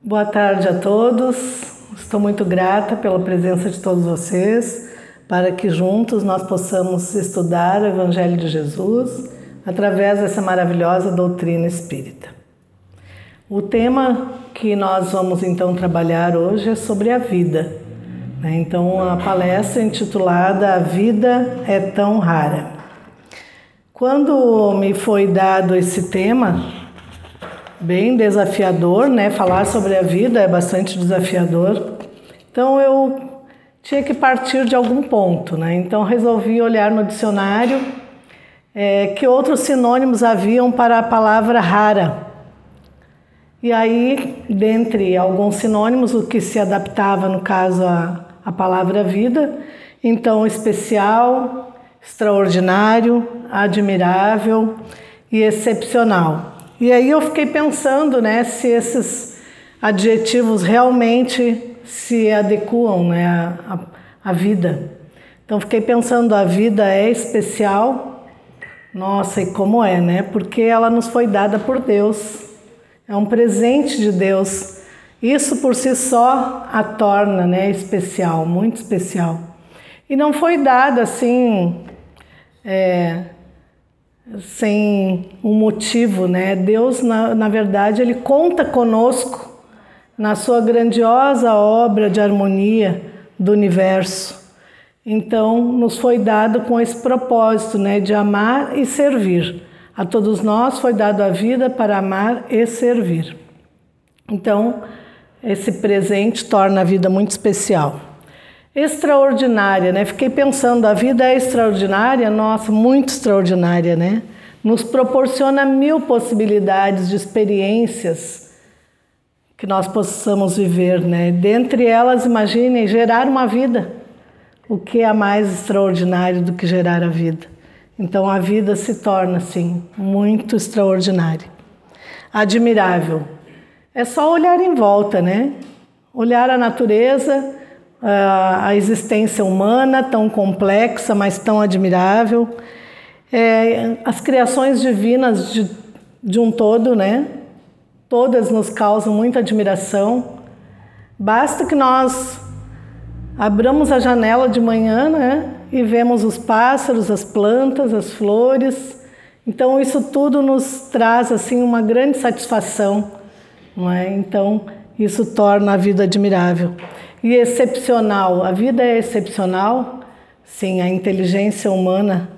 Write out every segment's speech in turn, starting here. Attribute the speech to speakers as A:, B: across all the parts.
A: Boa tarde a todos. Estou muito grata pela presença de todos vocês, para que juntos nós possamos estudar o Evangelho de Jesus através dessa maravilhosa doutrina espírita. O tema que nós vamos então trabalhar hoje é sobre a vida. Então a palestra é intitulada A Vida é Tão Rara. Quando me foi dado esse tema, bem desafiador, falar sobre a vida é bastante desafiador. Então eu tinha que partir de algum ponto, Então resolvi olhar no dicionário que outros sinônimos haviam para a palavra rara. E aí, dentre alguns sinônimos, o que se adaptava, no caso, a palavra vida, então especial, extraordinário, admirável e excepcional. E aí eu fiquei pensando, se esses adjetivos realmente se adequam, à vida. Então fiquei pensando, a vida é especial? Nossa, e como é, Porque ela nos foi dada por Deus. É um presente de Deus. Isso por si só a torna, especial, muito especial. E não foi dada assim, sem um motivo, Deus, na verdade, Ele conta conosco na sua grandiosa obra de harmonia do universo. Então, nos foi dado com esse propósito, de amar e servir. A todos nós foi dado a vida para amar e servir. Então, esse presente torna a vida muito especial. Extraordinária, Fiquei pensando, a vida é extraordinária? Nossa, muito extraordinária, Nos proporciona 1000 possibilidades de experiências que nós possamos viver, Dentre elas, imaginem, gerar uma vida. O que é mais extraordinário do que gerar a vida? Então a vida se torna, assim, muito extraordinária. Admirável. É só olhar em volta, Olhar a natureza, a existência humana, tão complexa, mas tão admirável. As criações divinas de um todo, Todas nos causam muita admiração. Basta que nós abramos a janela de manhã, e vemos os pássaros, as plantas, as flores. Então isso tudo nos traz assim uma grande satisfação, Então isso torna a vida admirável. E excepcional, a vida é excepcional? Sim, a inteligência humana,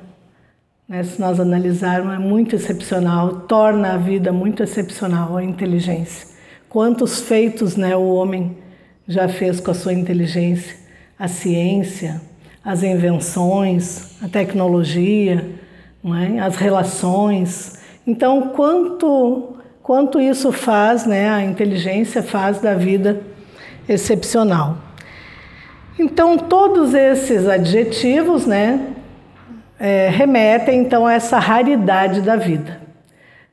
A: se nós analisarmos, é muito excepcional, torna a vida muito excepcional, a inteligência. Quantos feitos o homem já fez com a sua inteligência, a ciência, as invenções, a tecnologia, as relações. Então, quanto isso faz, a inteligência faz da vida excepcional. Então, todos esses adjetivos, remetem então a essa raridade da vida.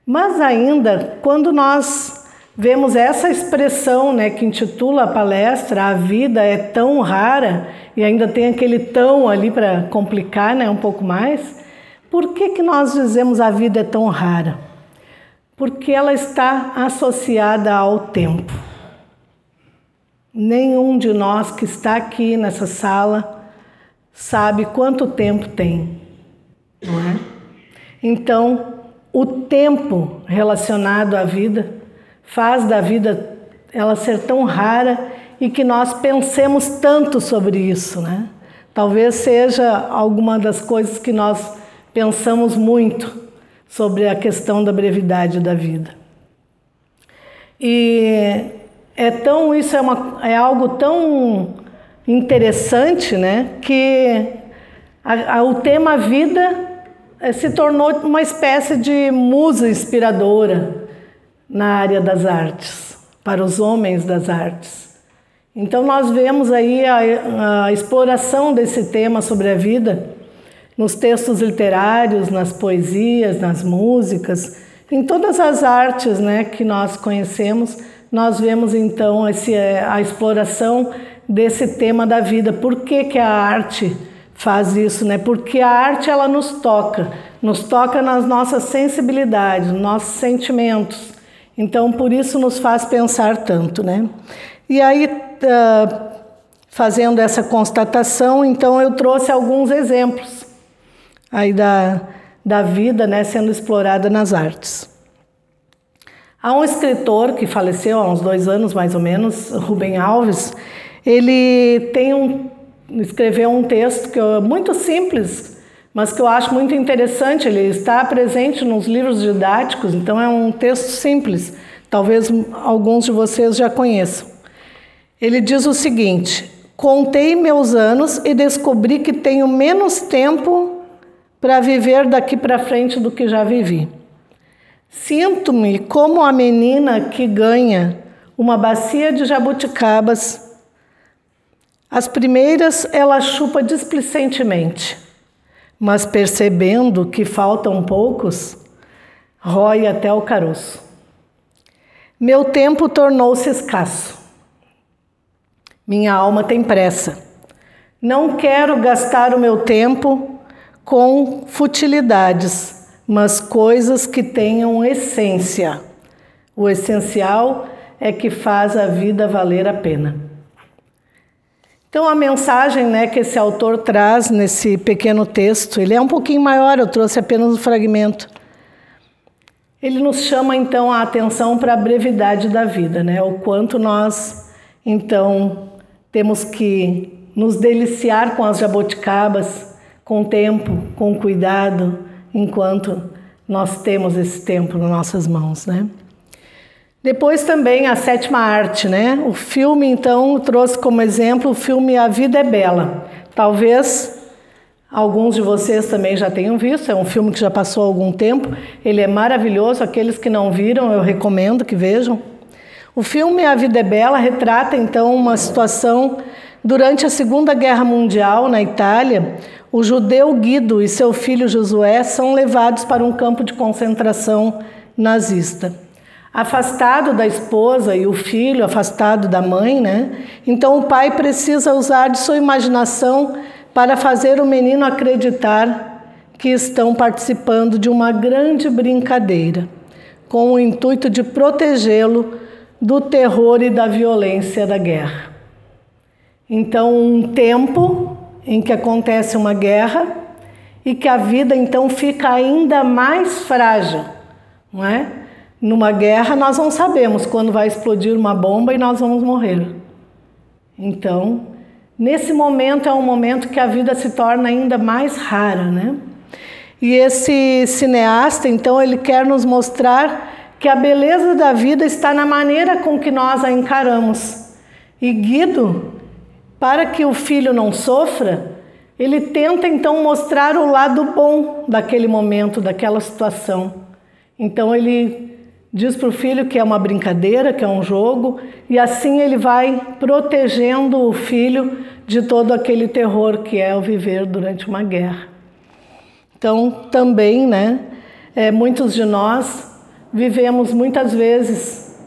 A: Mas ainda, quando nós vemos essa expressão, que intitula a palestra, a vida é tão rara, e ainda tem aquele tão ali para complicar, um pouco mais. Por que nós dizemos a vida é tão rara? Porque ela está associada ao tempo. Nenhum de nós que está aqui nessa sala sabe quanto tempo tem, não é? Então, o tempo relacionado à vida faz da vida ela ser tão rara e que nós pensemos tanto sobre isso, Talvez seja alguma das coisas que nós pensamos muito sobre a questão da brevidade da vida. E isso é algo tão interessante, que o tema vida se tornou uma espécie de musa inspiradora na área das artes, para os homens das artes. Então nós vemos aí a exploração desse tema sobre a vida nos textos literários, nas poesias, nas músicas, em todas as artes que nós conhecemos, nós vemos então a exploração desse tema da vida. Por que a arte faz isso? Porque a arte ela nos toca nas nossas sensibilidades, nos nossos sentimentos. Então, por isso nos faz pensar tanto, né? E aí, fazendo essa constatação, então eu trouxe alguns exemplos aí da vida, né, sendo explorada nas artes. Há um escritor que faleceu há uns 2 anos, mais ou menos, Rubem Alves. Ele escreveu um texto que é muito simples, mas que eu acho muito interessante. Ele está presente nos livros didáticos, então é um texto simples. Talvez alguns de vocês já conheçam. Ele diz o seguinte: contei meus anos e descobri que tenho menos tempo para viver daqui para frente do que já vivi. Sinto-me como a menina que ganha uma bacia de jabuticabas. As primeiras ela chupa displicentemente, mas percebendo que faltam poucos, rói até o caroço. Meu tempo tornou-se escasso. Minha alma tem pressa. Não quero gastar o meu tempo com futilidades, mas coisas que tenham essência. O essencial é que faz a vida valer a pena. Então a mensagem, né, que esse autor traz nesse pequeno texto, ele é um pouquinho maior, eu trouxe apenas um fragmento. Ele nos chama então a atenção para a brevidade da vida, né? O quanto nós então temos que nos deliciar com as jabuticabas, com tempo, com cuidado, enquanto nós temos esse tempo nas nossas mãos, né? Depois também a 7ª arte, né? O filme, então, trouxe como exemplo o filme A Vida é Bela. Talvez alguns de vocês também já tenham visto, é um filme que já passou há algum tempo. Ele é maravilhoso, aqueles que não viram, eu recomendo que vejam. O filme A Vida é Bela retrata, então, uma situação durante a Segunda Guerra Mundial, na Itália. O judeu Guido e seu filho Josué são levados para um campo de concentração nazista. Afastado da esposa e o filho afastado da mãe, né? Então o pai precisa usar de sua imaginação para fazer o menino acreditar que estão participando de uma grande brincadeira, com o intuito de protegê-lo do terror e da violência da guerra. Então, um tempo em que acontece uma guerra e que a vida então fica ainda mais frágil, não é? Numa guerra nós não sabemos quando vai explodir uma bomba e nós vamos morrer. Então, nesse momento é um momento que a vida se torna ainda mais rara, né? E esse cineasta, então, ele quer nos mostrar que a beleza da vida está na maneira com que nós a encaramos. E Guido, para que o filho não sofra, ele tenta então mostrar o lado bom daquele momento, daquela situação. Então ele diz para o filho que é uma brincadeira, que é um jogo, e assim ele vai protegendo o filho de todo aquele terror que é o viver durante uma guerra. Então, também, né, muitos de nós vivemos muitas vezes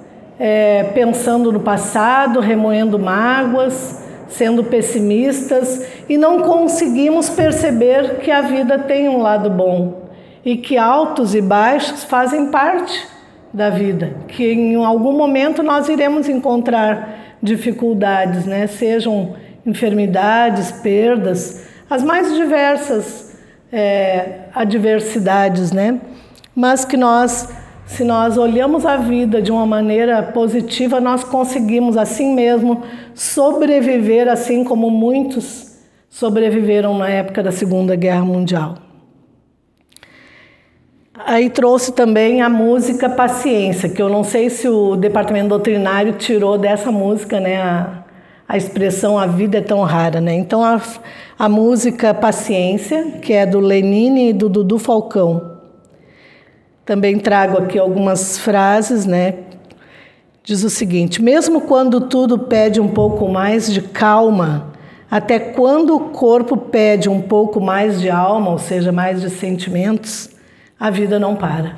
A: pensando no passado, remoendo mágoas, sendo pessimistas, e não conseguimos perceber que a vida tem um lado bom e que altos e baixos fazem parte da vida, que em algum momento nós iremos encontrar dificuldades, né? Sejam enfermidades, perdas, as mais diversas adversidades, né? Mas que nós, se nós olhamos a vida de uma maneira positiva, nós conseguimos assim mesmo sobreviver, assim como muitos sobreviveram na época da Segunda Guerra Mundial. Aí trouxe também a música Paciência, que eu não sei se o departamento doutrinário tirou dessa música, né, a expressão "a vida é tão rara", né? Então a música Paciência, que é do Lenine e do Dudu Falcão. Também trago aqui algumas frases, né? Diz o seguinte: mesmo quando tudo pede um pouco mais de calma, até quando o corpo pede um pouco mais de alma, ou seja, mais de sentimentos, a vida não para.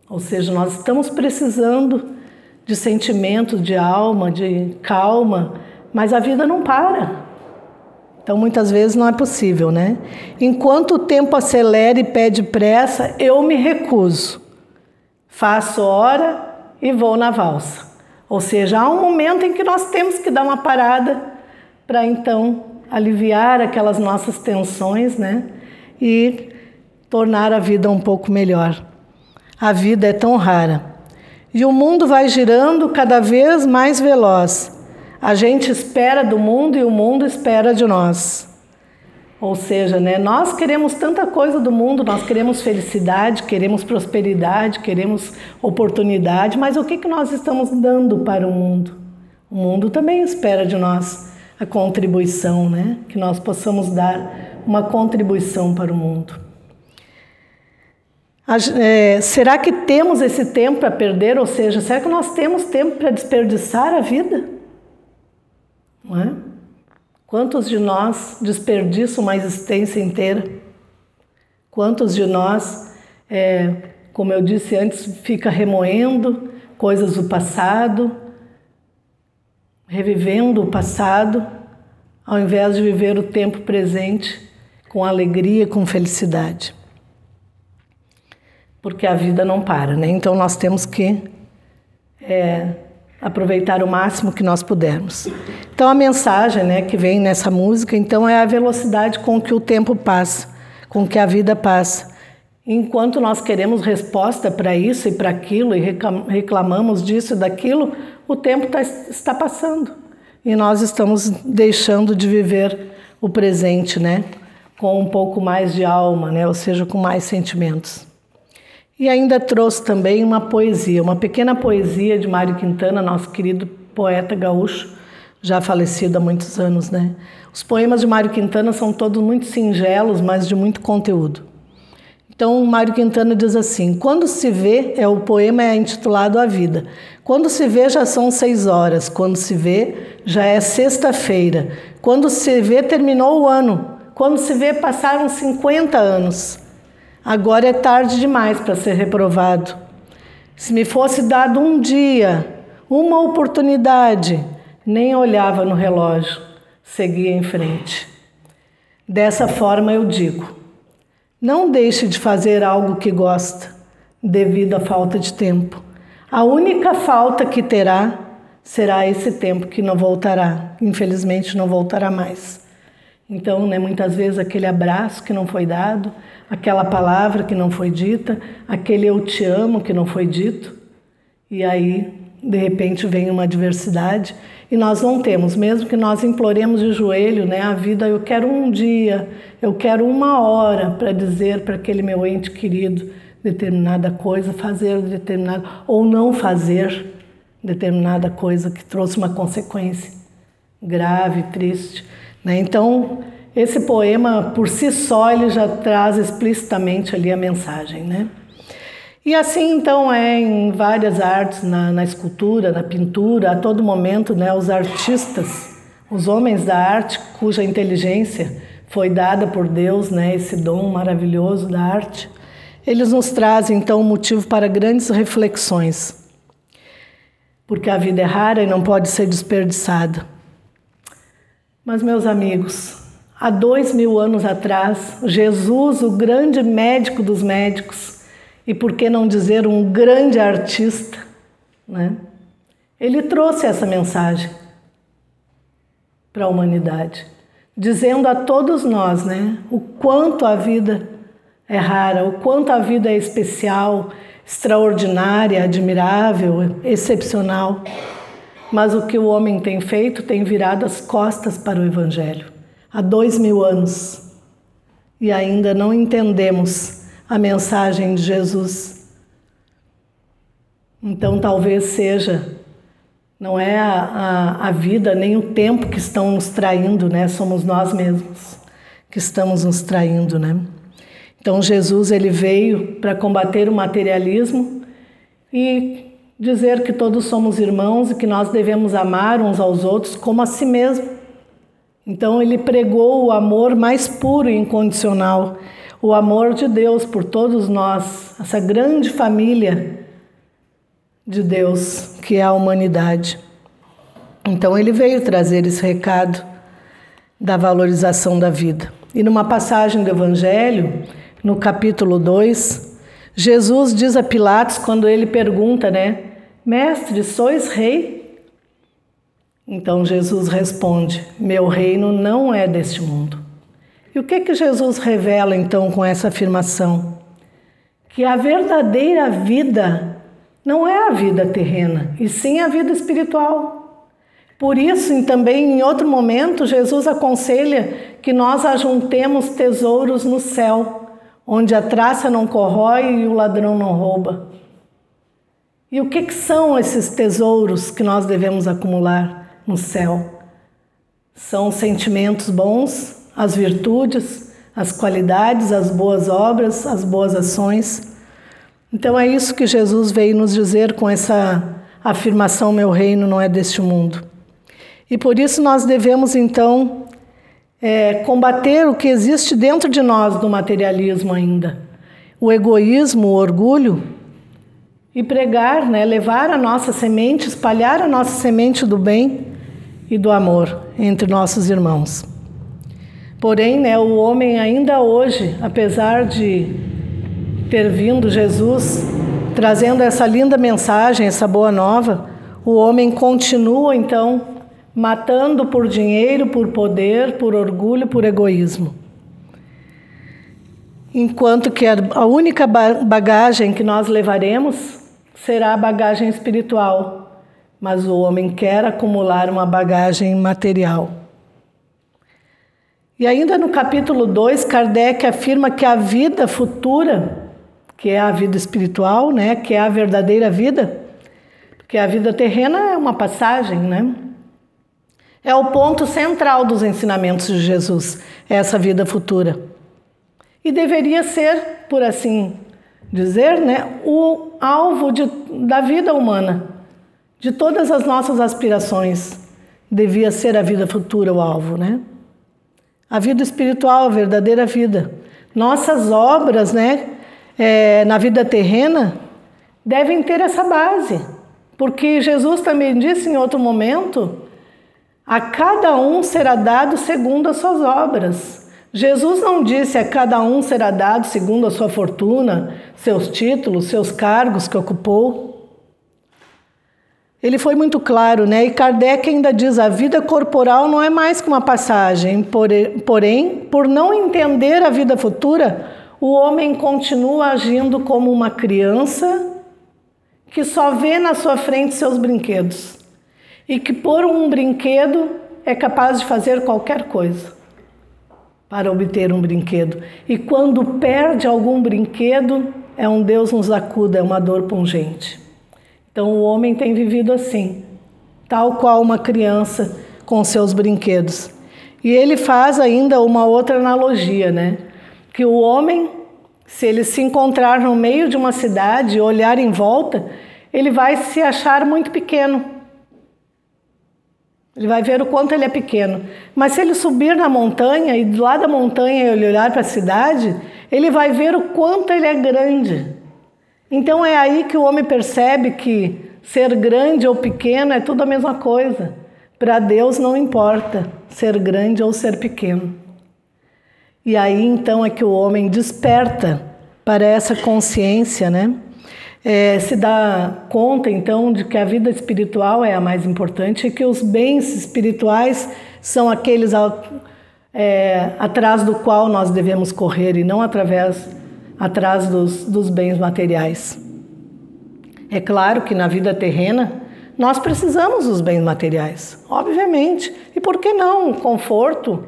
A: Ou seja, nós estamos precisando de sentimentos, de alma, de calma, mas a vida não para. Então, muitas vezes não é possível, né? Enquanto o tempo acelera e pede pressa, eu me recuso. faço hora e vou na valsa. Ou seja, há um momento em que nós temos que dar uma parada para então aliviar aquelas nossas tensões, né? E tornar a vida um pouco melhor. A vida é tão rara. E o mundo vai girando cada vez mais veloz. A gente espera do mundo e o mundo espera de nós. Ou seja, né, nós queremos tanta coisa do mundo, nós queremos felicidade, queremos prosperidade, queremos oportunidade, mas o que nós estamos dando para o mundo? O mundo também espera de nós a contribuição, né? Que nós possamos dar uma contribuição para o mundo. Será que temos esse tempo para perder? Ou seja, será que nós temos tempo para desperdiçar a vida? Não é? Quantos de nós desperdiçam uma existência inteira? Quantos de nós, como eu disse antes, fica remoendo coisas do passado, revivendo o passado, ao invés de viver o tempo presente com alegria, com felicidade? Porque a vida não para, né? Então nós temos que aproveitar o máximo que nós pudermos. Então a mensagem, né, que vem nessa música, então, é a velocidade com que o tempo passa, com que a vida passa. Enquanto nós queremos resposta para isso e para aquilo e reclamamos disso e daquilo, o tempo está passando. E nós estamos deixando de viver o presente, né, com um pouco mais de alma, né, ou seja, com mais sentimentos. E ainda trouxe também uma poesia, uma pequena poesia de Mário Quintana, nosso querido poeta gaúcho, já falecido há muitos anos, né? Os poemas de Mário Quintana são todos muito singelos, mas de muito conteúdo. Então, Mário Quintana diz assim: quando se vê, o poema é intitulado A Vida. Quando se vê, já são 6 horas. Quando se vê, já é sexta-feira. Quando se vê, terminou o ano. Quando se vê, passaram 50 anos. Agora é tarde demais para ser reprovado. Se me fosse dado um dia, uma oportunidade, nem olhava no relógio, seguia em frente. Dessa forma eu digo: não deixe de fazer algo que gosta, devido à falta de tempo. A única falta que terá será esse tempo que não voltará. Infelizmente não voltará mais. Então, né, muitas vezes aquele abraço que não foi dado, aquela palavra que não foi dita, aquele eu te amo que não foi dito, e aí, de repente, vem uma adversidade e nós não temos, mesmo que nós imploremos de joelho, né, a vida, eu quero um dia, eu quero 1 hora para dizer para aquele meu ente querido determinada coisa, fazer determinada, ou não fazer determinada coisa que trouxe uma consequência grave, triste, né? Então, esse poema, por si só, ele já traz explicitamente ali a mensagem, né? E assim, então, é em várias artes, na escultura, na pintura, a todo momento, né, os artistas, os homens da arte, cuja inteligência foi dada por Deus, né, esse dom maravilhoso da arte, eles nos trazem, então, um motivo para grandes reflexões. Porque a vida é rara e não pode ser desperdiçada. Mas, meus amigos, há 2000 anos atrás, Jesus, o grande médico dos médicos, e por que não dizer um grande artista, né? Ele trouxe essa mensagem para a humanidade, dizendo a todos nós, né, o quanto a vida é rara, o quanto a vida é especial, extraordinária, admirável, excepcional. Mas o que o homem tem feito tem virado as costas para o Evangelho. Há 2000 anos. E ainda não entendemos a mensagem de Jesus. Então talvez seja, não é a vida nem o tempo que estão nos traindo, né? Somos nós mesmos que estamos nos traindo, né? Então Jesus, ele veio para combater o materialismo e dizer que todos somos irmãos e que nós devemos amar uns aos outros como a si mesmo. Então ele pregou o amor mais puro e incondicional, o amor de Deus por todos nós, essa grande família de Deus que é a humanidade. Então ele veio trazer esse recado da valorização da vida. E numa passagem do Evangelho, no capítulo 2, Jesus diz a Pilatos, quando ele pergunta, né? Mestre, sois rei? Então Jesus responde, meu reino não é deste mundo. E o que Jesus revela então com essa afirmação? Que a verdadeira vida não é a vida terrena, e sim a vida espiritual. Por isso, também em outro momento, Jesus aconselha que nós ajuntemos tesouros no céu, onde a traça não corrói e o ladrão não rouba. E o que são esses tesouros que nós devemos acumular no céu? São os sentimentos bons, as virtudes, as qualidades, as boas obras, as boas ações. Então é isso que Jesus veio nos dizer com essa afirmação, meu reino não é deste mundo. E por isso nós devemos então combater o que existe dentro de nós do materialismo ainda. O egoísmo, o orgulho, e pregar, né, levar a nossa semente, espalhar a nossa semente do bem e do amor entre nossos irmãos. Porém, né, o homem ainda hoje, apesar de ter vindo Jesus trazendo essa linda mensagem, essa boa nova, o homem continua então matando por dinheiro, por poder, por orgulho, por egoísmo. Enquanto que a única bagagem que nós levaremos será a bagagem espiritual, mas o homem quer acumular uma bagagem material. E ainda no capítulo 2, Kardec afirma que a vida futura, que é a vida espiritual, né, que é a verdadeira vida, porque a vida terrena é uma passagem, né? É o ponto central dos ensinamentos de Jesus, essa vida futura. E deveria ser, por assim dizer, né, o alvo da vida humana, de todas as nossas aspirações. Devia ser a vida futura o alvo, né? A vida espiritual, a verdadeira vida. Nossas obras, né, na vida terrena, devem ter essa base. Porque Jesus também disse em outro momento, a cada um será dado segundo as suas obras. Jesus não disse a cada um será dado segundo a sua fortuna, seus títulos, seus cargos que ocupou. Ele foi muito claro, né? E Kardec ainda diz, a vida corporal não é mais que uma passagem, porém, por não entender a vida futura, o homem continua agindo como uma criança que só vê na sua frente seus brinquedos e que por um brinquedo é capaz de fazer qualquer coisa para obter um brinquedo. E quando perde algum brinquedo, é um Deus nos acuda, é uma dor pungente. Então o homem tem vivido assim, tal qual uma criança com seus brinquedos. E ele faz ainda uma outra analogia, né? Que o homem, se ele se encontrar no meio de uma cidade e olhar em volta, ele vai se achar muito pequeno. Ele vai ver o quanto ele é pequeno. Mas se ele subir na montanha e do lado da montanha ele olhar para a cidade, ele vai ver o quanto ele é grande. Então é aí que o homem percebe que ser grande ou pequeno é tudo a mesma coisa. Para Deus não importa ser grande ou ser pequeno. E aí então é que o homem desperta para essa consciência, né? Se dá conta então de que a vida espiritual é a mais importante e que os bens espirituais são aqueles atrás do qual nós devemos correr e não atrás dos bens materiais. É claro que na vida terrena nós precisamos dos bens materiais, obviamente. E por que não? Conforto.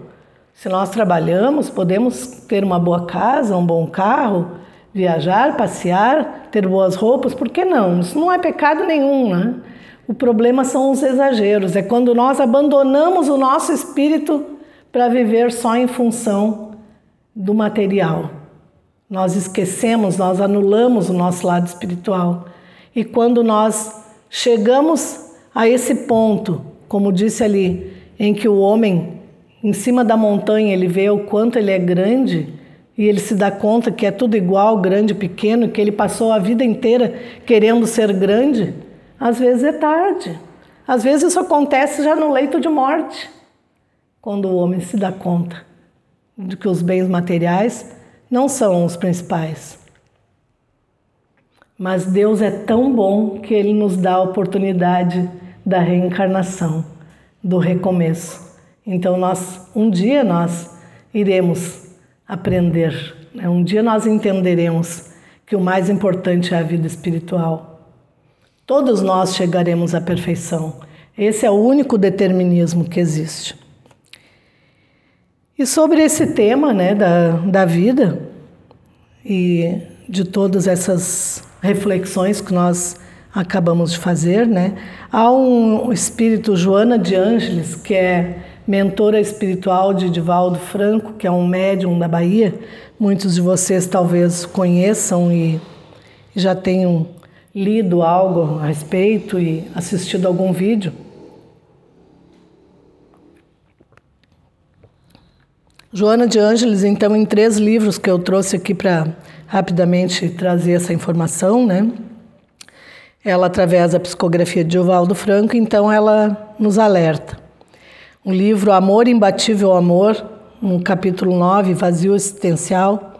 A: Se nós trabalhamos, podemos ter uma boa casa, um bom carro, viajar, passear, ter boas roupas, por que não? Isso não é pecado nenhum, né? O problema são os exageros, é quando nós abandonamos o nosso espírito para viver só em função do material. Nós esquecemos, nós anulamos o nosso lado espiritual. E quando nós chegamos a esse ponto, como disse ali, em que o homem, em cima da montanha, ele vê o quanto ele é grande, e ele se dá conta que é tudo igual, grande, pequeno, que ele passou a vida inteira querendo ser grande, às vezes é tarde. Às vezes isso acontece já no leito de morte, quando o homem se dá conta de que os bens materiais não são os principais. Mas Deus é tão bom que Ele nos dá a oportunidade da reencarnação, do recomeço. Então um dia nós iremos aprender, né? Um dia nós entenderemos que o mais importante é a vida espiritual. Todos nós chegaremos à perfeição. Esse é o único determinismo que existe. E sobre esse tema, né, da vida e de todas essas reflexões que nós acabamos de fazer, né, há um espírito, Joana de Ângeles, que é mentora espiritual de Divaldo Franco, que é um médium da Bahia. Muitos de vocês talvez conheçam e já tenham lido algo a respeito e assistido algum vídeo. Joana de Ângeles, então, em 3 livros que eu trouxe aqui para rapidamente trazer essa informação, né? Ela, através da psicografia de Divaldo Franco, então ela nos alerta. O livro Amor, Imbatível Amor, no capítulo 9, Vazio Existencial,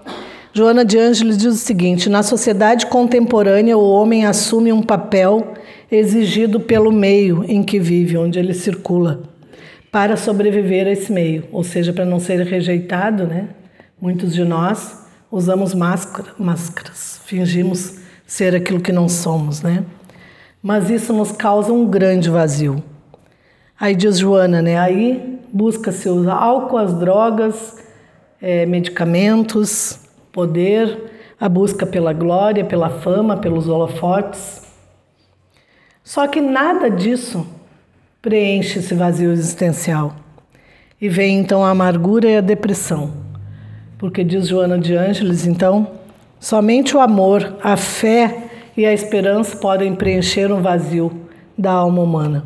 A: Joana de Ângeles diz o seguinte: na sociedade contemporânea, o homem assume um papel exigido pelo meio em que vive, onde ele circula, para sobreviver a esse meio, ou seja, para não ser rejeitado, né? Muitos de nós usamos máscaras, fingimos ser aquilo que não somos, né? Mas isso nos causa um grande vazio. Aí diz Joana, né? Aí busca-se o álcool, as drogas, medicamentos, poder, a busca pela glória, pela fama, pelos holofotes. Só que nada disso preenche esse vazio existencial. E vem então a amargura e a depressão. Porque diz Joana de Ângeles, então, somente o amor, a fé e a esperança podem preencher um vazio da alma humana.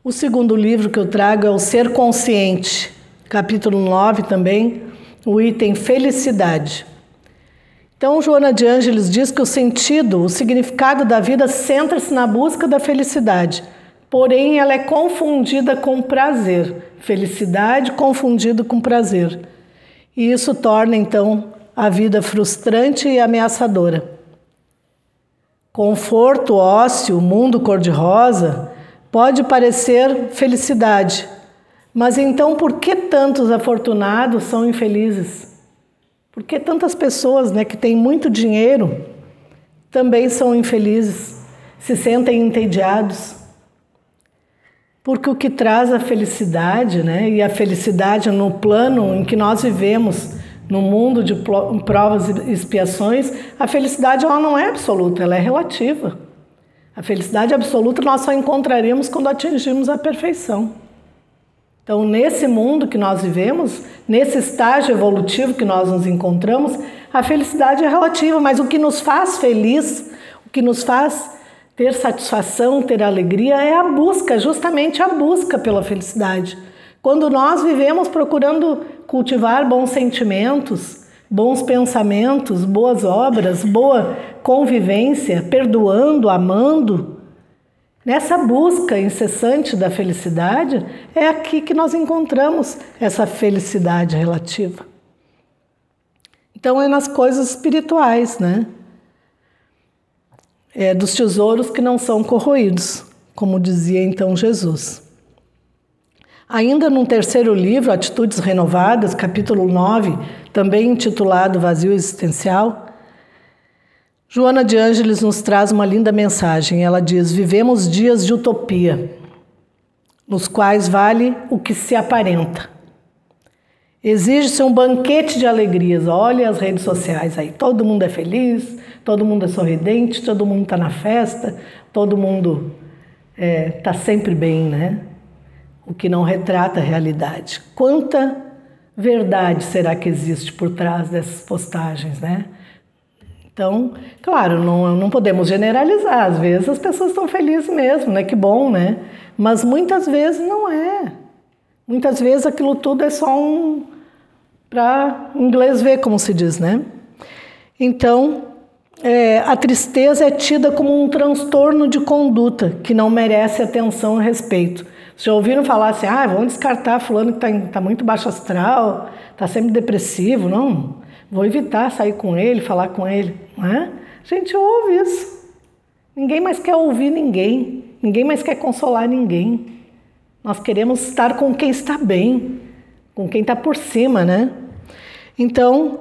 A: O segundo livro que eu trago é O Ser Consciente, capítulo 9 também, o item Felicidade. Então, Joana de Ângeles diz que o sentido, o significado da vida centra-se na busca da felicidade. Porém, ela é confundida com prazer. Felicidade confundida com prazer. E isso torna, então, a vida frustrante e ameaçadora. Conforto, ócio, mundo cor-de-rosa pode parecer felicidade. Mas então, por que tantos afortunados são infelizes? Por que tantas pessoas, né, que têm muito dinheiro também são infelizes, se sentem entediados? Porque o que traz a felicidade, né, e a felicidade no plano em que nós vivemos, no mundo de provas e expiações, a felicidade ela não é absoluta, ela é relativa. A felicidade absoluta nós só encontraremos quando atingirmos a perfeição. Então, nesse mundo que nós vivemos, nesse estágio evolutivo que nós nos encontramos, a felicidade é relativa, mas o que nos faz feliz, o que nos faz ter satisfação, ter alegria, é a busca, justamente a busca pela felicidade. Quando nós vivemos procurando cultivar bons sentimentos, bons pensamentos, boas obras, boa convivência, perdoando, amando, nessa busca incessante da felicidade, é aqui que nós encontramos essa felicidade relativa. Então é nas coisas espirituais, né? É dos tesouros que não são corroídos, como dizia então Jesus. Ainda num terceiro livro, Atitudes Renovadas, capítulo 9, também intitulado Vazio Existencial, Joana de Ângeles nos traz uma linda mensagem. Ela diz: vivemos dias de utopia, nos quais vale o que se aparenta. Exige-se um banquete de alegrias. Olha as redes sociais aí, todo mundo é feliz, todo mundo é sorridente, todo mundo está na festa, todo mundo está sempre bem, né? O que não retrata a realidade. Quanta verdade será que existe por trás dessas postagens, né? Então, claro, não podemos generalizar. Às vezes as pessoas estão felizes mesmo, né? Que bom, né? Mas muitas vezes não é. Muitas vezes aquilo tudo é só para inglês ver, como se diz, né? Então, a tristeza é tida como um transtorno de conduta que não merece atenção e respeito. Já ouviram falar assim, vamos descartar fulano que está muito baixo astral, está sempre depressivo? Não, vou evitar sair com ele, falar com ele, não é? A gente ouve isso. Ninguém mais quer ouvir ninguém. Ninguém mais quer consolar ninguém. Nós queremos estar com quem está bem, com quem está por cima, né? Então,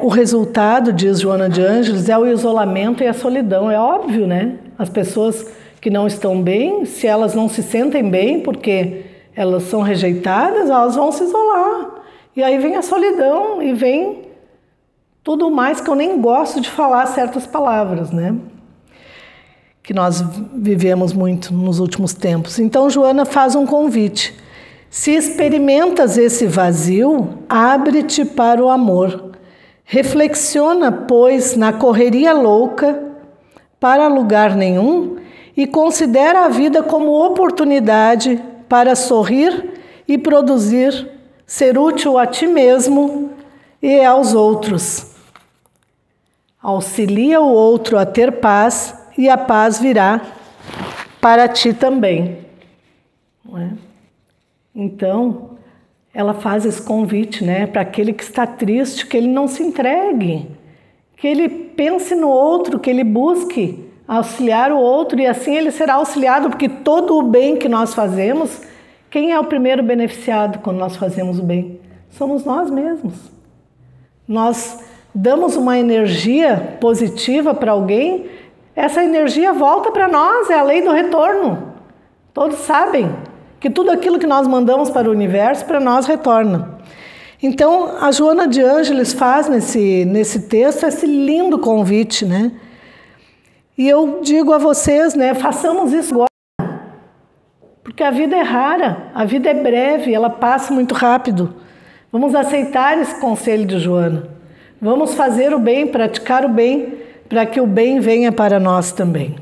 A: o resultado, diz Joana de Ângeles, é o isolamento e a solidão. É óbvio, né? As pessoas que não estão bem, se elas não se sentem bem porque elas são rejeitadas, elas vão se isolar. E aí vem a solidão e vem tudo mais que eu nem gosto de falar certas palavras, né? Que nós vivemos muito nos últimos tempos. Então, Joana faz um convite. Se experimentas esse vazio, abre-te para o amor. Reflexiona, pois, na correria louca, para lugar nenhum, e considera a vida como oportunidade para sorrir e produzir, ser útil a ti mesmo e aos outros. Auxilia o outro a ter paz e a paz virá para ti também. Não é? Então, ela faz esse convite, né, para aquele que está triste, que ele não se entregue, que ele pense no outro, que ele busque auxiliar o outro, e assim ele será auxiliado, porque todo o bem que nós fazemos, quem é o primeiro beneficiado quando nós fazemos o bem? Somos nós mesmos. Nós damos uma energia positiva para alguém, essa energia volta para nós, é a lei do retorno. Todos sabem que tudo aquilo que nós mandamos para o universo, para nós retorna. Então, a Joana de Ângeles faz nesse texto esse lindo convite, né? E eu digo a vocês, né, façamos isso agora. Porque a vida é rara, a vida é breve, ela passa muito rápido. Vamos aceitar esse conselho de Joana. Vamos fazer o bem, praticar o bem, para que o bem venha para nós também.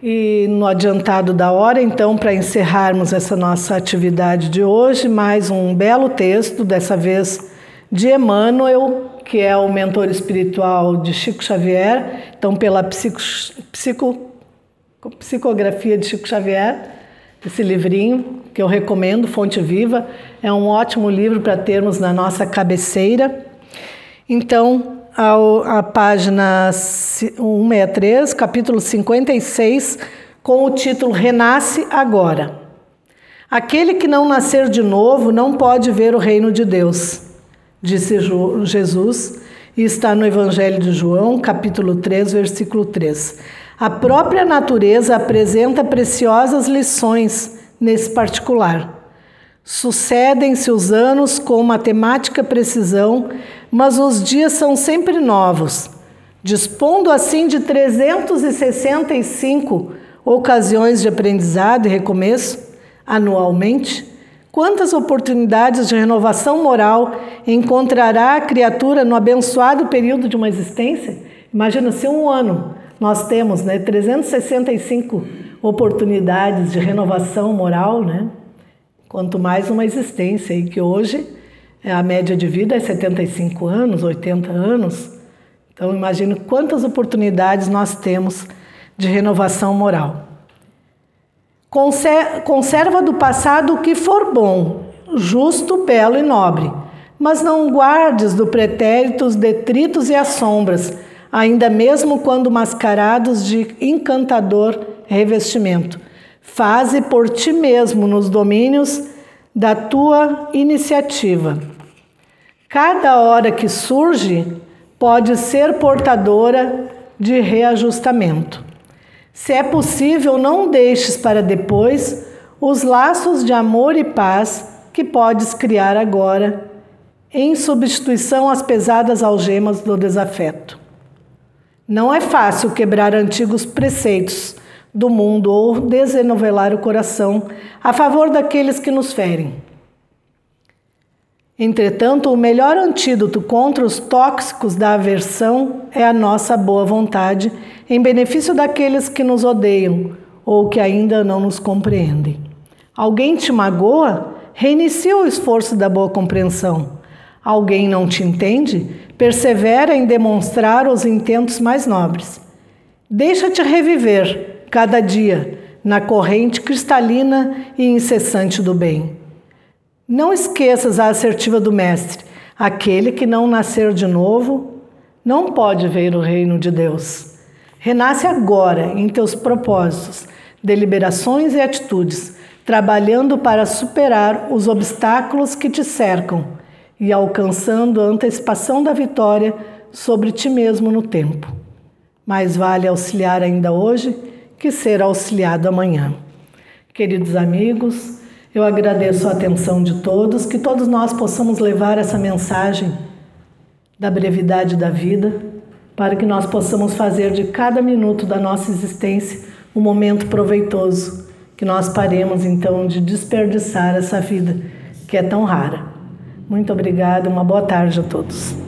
A: E no adiantado da hora, então, para encerrarmos essa nossa atividade de hoje, mais um belo texto, dessa vez de Emmanuel, que é o mentor espiritual de Chico Xavier, então pela psicografia de Chico Xavier, esse livrinho que eu recomendo, Fonte Viva, é um ótimo livro para termos na nossa cabeceira. Então, a página 163, capítulo 56, com o título Renasce Agora. Aquele que não nascer de novo não pode ver o reino de Deus, disse Jesus, e está no Evangelho de João, capítulo 3, versículo 3. A própria natureza apresenta preciosas lições nesse particular. Sucedem-se os anos com matemática precisão, mas os dias são sempre novos, dispondo assim de 365 ocasiões de aprendizado e recomeço anualmente. Quantas oportunidades de renovação moral encontrará a criatura no abençoado período de uma existência? Imagina se um ano nós temos, né, 365 oportunidades de renovação moral, né? Quanto mais uma existência, e que hoje a média de vida é 75 anos, 80 anos. Então, imagine quantas oportunidades nós temos de renovação moral. Conserva do passado o que for bom, justo, belo e nobre, mas não guardes do pretérito os detritos e as sombras, ainda mesmo quando mascarados de encantador revestimento. Faze por ti mesmo nos domínios da tua iniciativa. Cada hora que surge pode ser portadora de reajustamento. Se é possível, não deixes para depois os laços de amor e paz que podes criar agora, em substituição às pesadas algemas do desafeto. Não é fácil quebrar antigos preceitos do mundo ou desenovelar o coração a favor daqueles que nos ferem. Entretanto, o melhor antídoto contra os tóxicos da aversão é a nossa boa vontade em benefício daqueles que nos odeiam ou que ainda não nos compreendem. Alguém te magoa? Reinicia o esforço da boa compreensão. Alguém não te entende? Persevera em demonstrar os intentos mais nobres. Deixa-te reviver cada dia na corrente cristalina e incessante do bem. Não esqueças a assertiva do Mestre: aquele que não nascer de novo não pode ver o reino de Deus. Renasce agora em teus propósitos, deliberações e atitudes, trabalhando para superar os obstáculos que te cercam e alcançando a antecipação da vitória sobre ti mesmo no tempo. Mais vale auxiliar ainda hoje que ser auxiliado amanhã. Queridos amigos, eu agradeço a atenção de todos, que todos nós possamos levar essa mensagem da brevidade da vida, para que nós possamos fazer de cada minuto da nossa existência um momento proveitoso, que nós paremos então de desperdiçar essa vida que é tão rara. Muito obrigada, uma boa tarde a todos.